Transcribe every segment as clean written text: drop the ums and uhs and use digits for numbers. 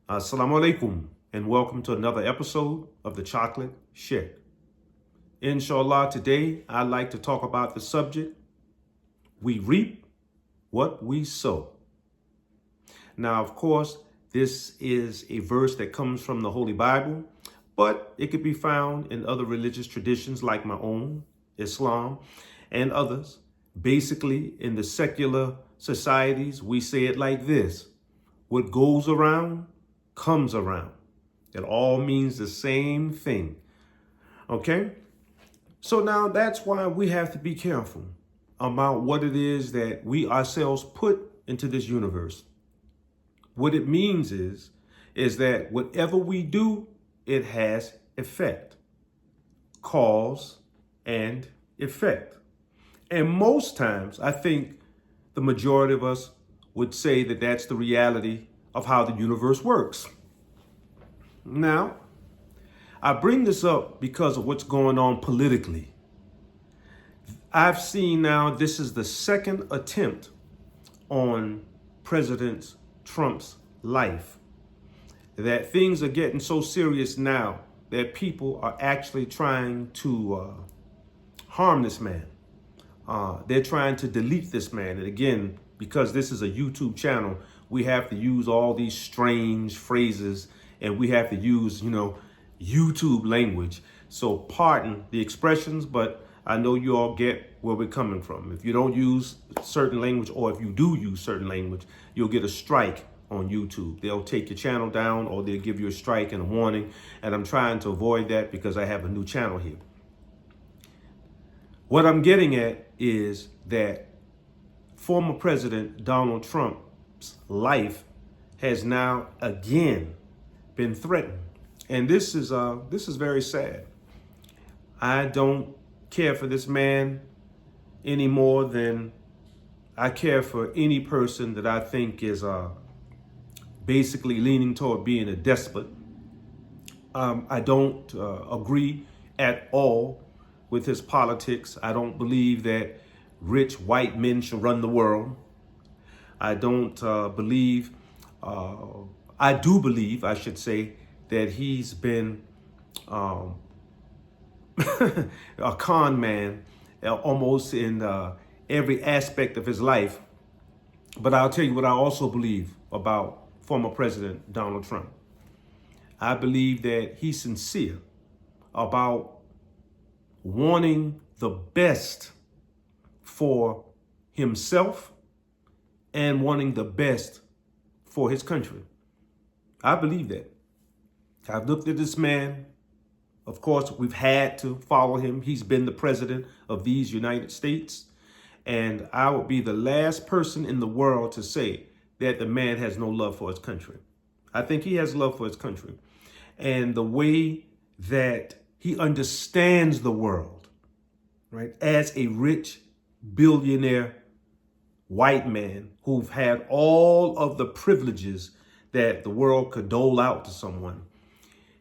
Assalamu alaikum, and welcome to another episode of the Chocolate Sheikh. Inshallah, today I'd like to talk about the subject, we reap what we sow. Now, of course, this is a verse that comes from the Holy Bible, but it could be found in other religious traditions like my own, Islam, and others. Basically, in the secular societies, we say it like this: what goes around comes around. It all means the same thing. Okay? So now that's why we have to be careful about what it is that we ourselves put into this universe. What it means is that whatever we do, it has effect, cause and effect. And most times, I think the majority of us would say that that's the reality of how the universe works. Now, I bring this up because of what's going on politically. I've seen now this is the second attempt on President Trump's life, that things are getting so serious now that people are actually trying to harm this man. They're trying to delete this man. And again, because this is a YouTube channel, we have to use all these strange phrases and we have to use, YouTube language. So pardon the expressions, but I know you all get where we're coming from. If you don't use certain language, or if you do use certain language, you'll get a strike on YouTube. They'll take your channel down, or they'll give you a strike and a warning. And I'm trying to avoid that because I have a new channel here. What I'm getting at is that former President Donald Trump's life has now again been threatened. And this is very sad. I don't care for this man any more than I care for any person that I think is basically leaning toward being a despot. I don't agree at all with his politics. I don't believe that rich white men should run the world. I don't believe, I do believe, I should say, that he's been a con man almost in every aspect of his life. But I'll tell you what I also believe about former President Donald Trump. I believe that he's sincere about wanting the best for himself and wanting the best for his country. I believe that. I've looked at this man. Of course, we've had to follow him. He's been the president of these United States. And I would be the last person in the world to say that the man has no love for his country. I think he has love for his country. And the way that he understands the world, right, as a rich billionaire white man who've had all of the privileges that the world could dole out to someone.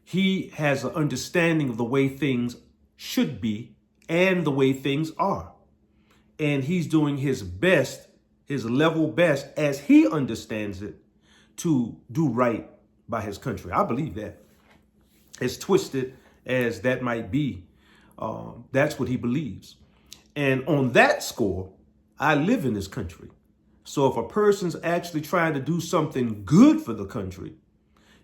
He has an understanding of the way things should be and the way things are. And he's doing his best, his level best, as he understands it, to do right by his country. I believe that. As twisted as that might be, that's what he believes. And on that score, I live in this country. So if a person's actually trying to do something good for the country,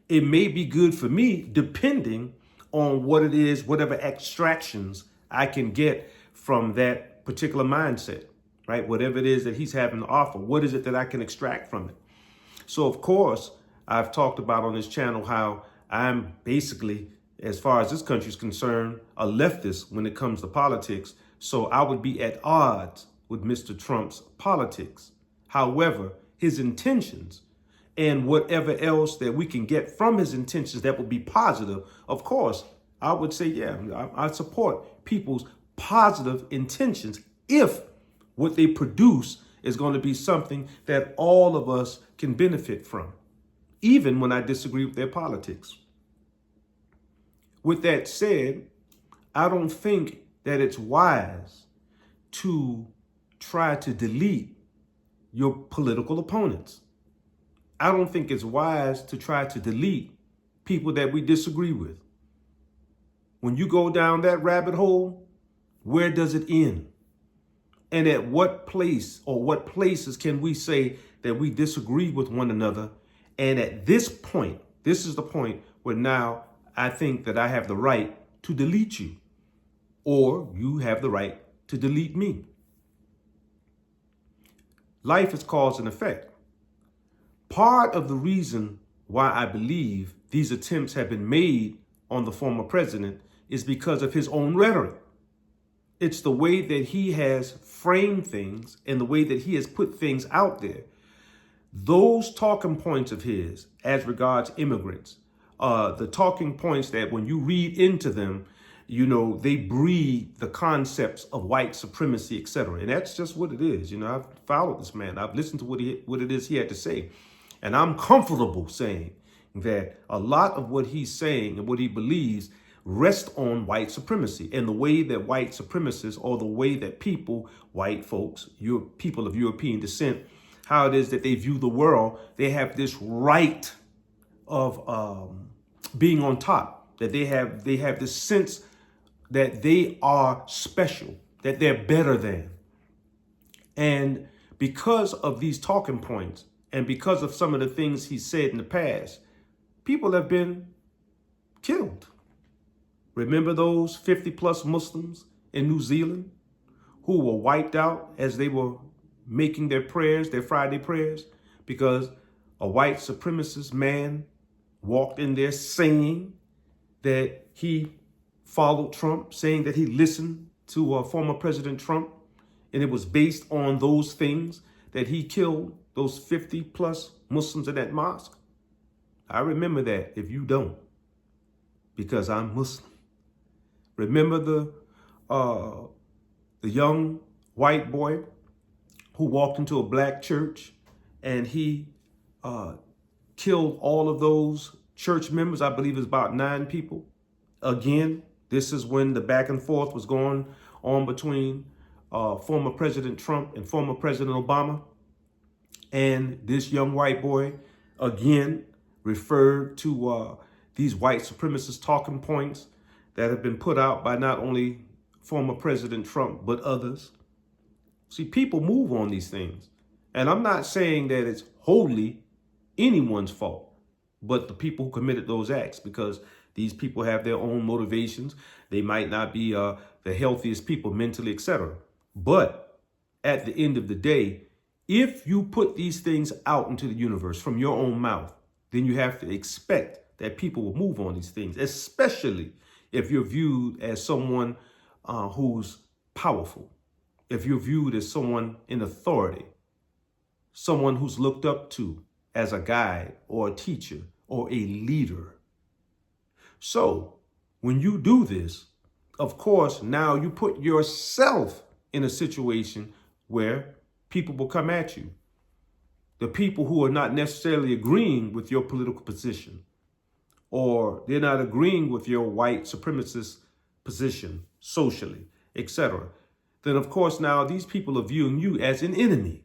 it may be good for me depending on what it is, whatever extractions I can get from that particular mindset, right? Whatever it is that he's having to offer, what is it that I can extract from it? So, of course, I've talked about on this channel how I'm basically, as far as this country is concerned, a leftist when it comes to politics. So I would be at odds with Mr. Trump's politics. However, his intentions and whatever else that we can get from his intentions that would be positive, of course, I would say, yeah, I support people's positive intentions if what they produce is going to be something that all of us can benefit from, even when I disagree with their politics. With that said, I don't think that it's wise to try to delete your political opponents. I don't think it's wise to try to delete people that we disagree with. When you go down that rabbit hole, where does it end? And at what place or what places can we say that we disagree with one another? And at this point, this is the point where now I think that I have the right to delete you, or you have the right to delete me. Life is cause and effect. Part of the reason why I believe these attempts have been made on the former president is because of his own rhetoric. It's the way that he has framed things and the way that he has put things out there. Those talking points of his as regards immigrants, the talking points that when you read into them, you know, they breed the concepts of white supremacy, etc. And that's just what it is. You know, I've followed this man. I've listened to what it is he had to say. And I'm comfortable saying that a lot of what he's saying and what he believes rest on white supremacy and the way that white supremacists, or the way that people, white folks, people of European descent, how it is that they view the world. They have this right of being on top, that they have this sense that they are special, that they're better than. And because of these talking points and because of some of the things he said in the past, people have been killed. Remember those 50 plus Muslims in New Zealand who were wiped out as they were making their prayers, their Friday prayers, because a white supremacist man walked in there saying that he followed Trump, saying that he listened to former President Trump, and it was based on those things that he killed those 50 plus Muslims in that mosque. I remember that, if you don't, because I'm Muslim. Remember the young white boy who walked into a black church and he killed all of those church members? I believe it was about 9 people. Again, this is when the back and forth was going on between former President Trump and former President Obama. And this young white boy, again, referred to these white supremacist talking points that have been put out by not only former President Trump, but others. See, people move on these things. And I'm not saying that it's wholly anyone's fault, but the people who committed those acts, because these people have their own motivations. They might not be the healthiest people mentally, etc. But at the end of the day, if you put these things out into the universe from your own mouth, then you have to expect that people will move on these things, especially if you're viewed as someone who's powerful, if you're viewed as someone in authority, someone who's looked up to as a guide or a teacher or a leader. So when you do this, of course, now you put yourself in a situation where people will come at you. The people who are not necessarily agreeing with your political position, or they're not agreeing with your white supremacist position socially, etc. Then, of course, now these people are viewing you as an enemy,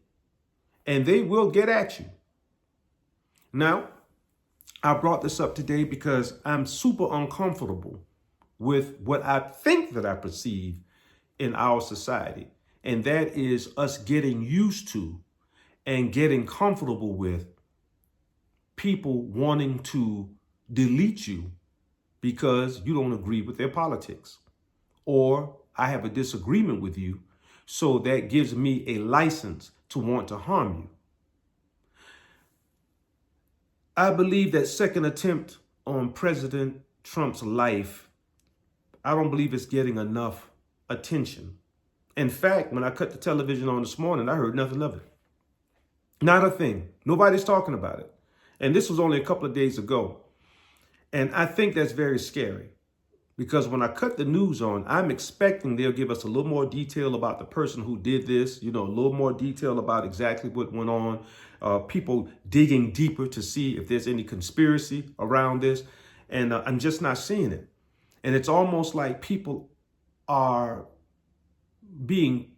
and they will get at you. Now, I brought this up today because I'm super uncomfortable with what I think that I perceive in our society, and that is us getting used to and getting comfortable with people wanting to delete you because you don't agree with their politics, or I have a disagreement with you, so that gives me a license to want to harm you. I believe that second attempt on President Trump's life, I don't believe it's getting enough attention. In fact, when I cut the television on this morning, I heard nothing of it. Not a thing. Nobody's talking about it. And this was only a couple of days ago. And I think that's very scary, because when I cut the news on, I'm expecting they'll give us a little more detail about the person who did this, a little more detail about exactly what went on, people digging deeper to see if there's any conspiracy around this. And I'm just not seeing it. And it's almost like people are being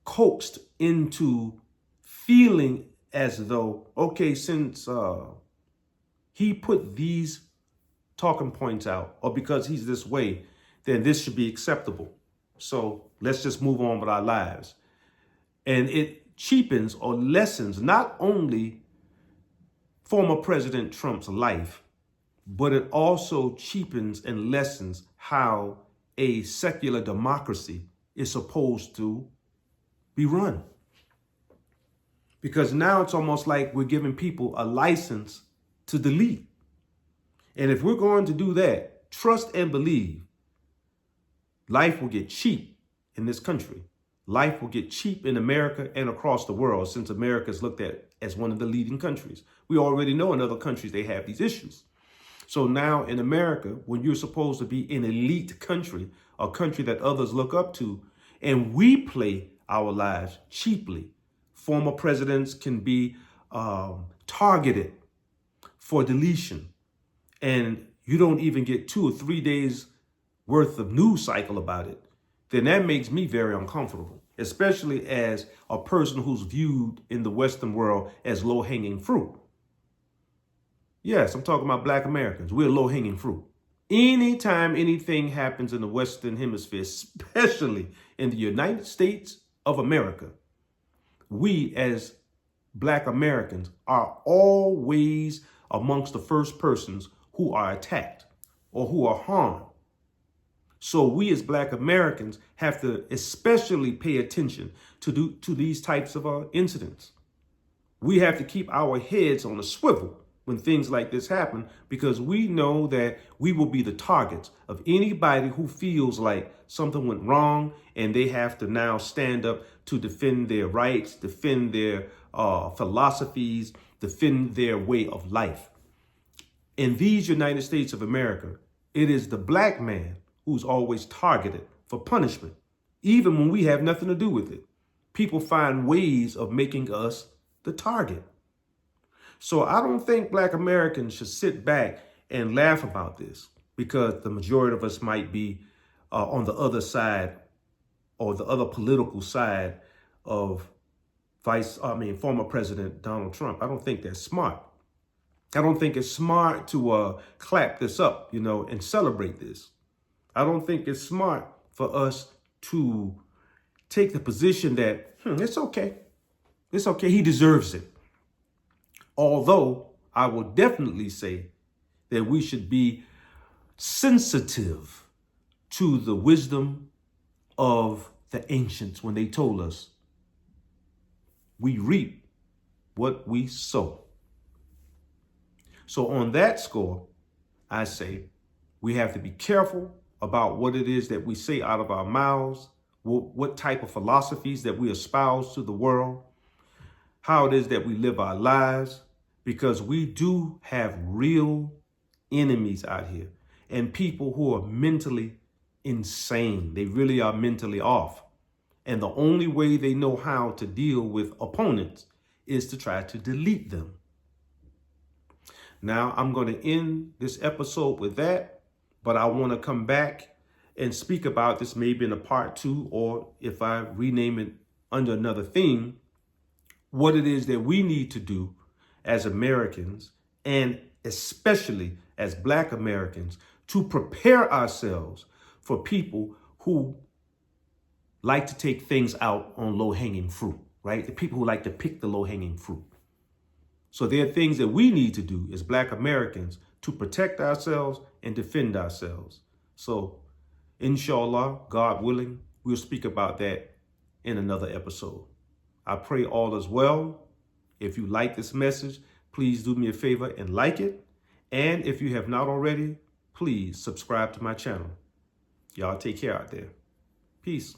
coaxed into feeling as though, okay, since he put these talking points out, or because he's this way, then this should be acceptable. So let's just move on with our lives. And it cheapens or lessens not only former President Trump's life, but it also cheapens and lessens how a secular democracy is supposed to be run. Because now it's almost like we're giving people a license to delete. And if we're going to do that, trust and believe, life will get cheap in this country. Life will get cheap in America and across the world, since America is looked at as one of the leading countries. We already know in other countries they have these issues. So now in America, when you're supposed to be an elite country, a country that others look up to, and we play our lives cheaply, former presidents can be targeted for deletion, and you don't even get 2 or 3 days worth of news cycle about it, then that makes me very uncomfortable, especially as a person who's viewed in the Western world as low-hanging fruit. Yes, I'm talking about Black Americans. We're low-hanging fruit. Anytime anything happens in the Western Hemisphere, especially in the United States of America, we as Black Americans are always amongst the first persons who are attacked or who are harmed. So we as Black Americans have to especially pay attention to these types of incidents. We have to keep our heads on a swivel when things like this happen, because we know that we will be the targets of anybody who feels like something went wrong and they have to now stand up to defend their rights, defend their philosophies, defend their way of life. In these United States of America, it is the Black man who's always targeted for punishment, even when we have nothing to do with it. People find ways of making us the target. So I don't think Black Americans should sit back and laugh about this, because the majority of us might be on the other side, or the other political side of former President Donald Trump. I don't think that's smart. I don't think it's smart to clap this up, and celebrate this. I don't think it's smart for us to take the position that, it's okay. It's okay. He deserves it. Although I will definitely say that we should be sensitive to the wisdom of the ancients when they told us we reap what we sow. So on that score, I say we have to be careful about what it is that we say out of our mouths, what type of philosophies that we espouse to the world, how it is that we live our lives, because we do have real enemies out here and people who are mentally insane. They really are mentally off. And the only way they know how to deal with opponents is to try to delete them. Now, I'm going to end this episode with that, but I want to come back and speak about this maybe in a part 2, or if I rename it under another theme, what it is that we need to do as Americans, and especially as Black Americans, to prepare ourselves for people who like to take things out on low-hanging fruit, right? The people who like to pick the low-hanging fruit. So there are things that we need to do as Black Americans to protect ourselves and defend ourselves. So inshallah, God willing, we'll speak about that in another episode. I pray all is well. If you like this message, please do me a favor and like it. And if you have not already, please subscribe to my channel. Y'all take care out there. Peace.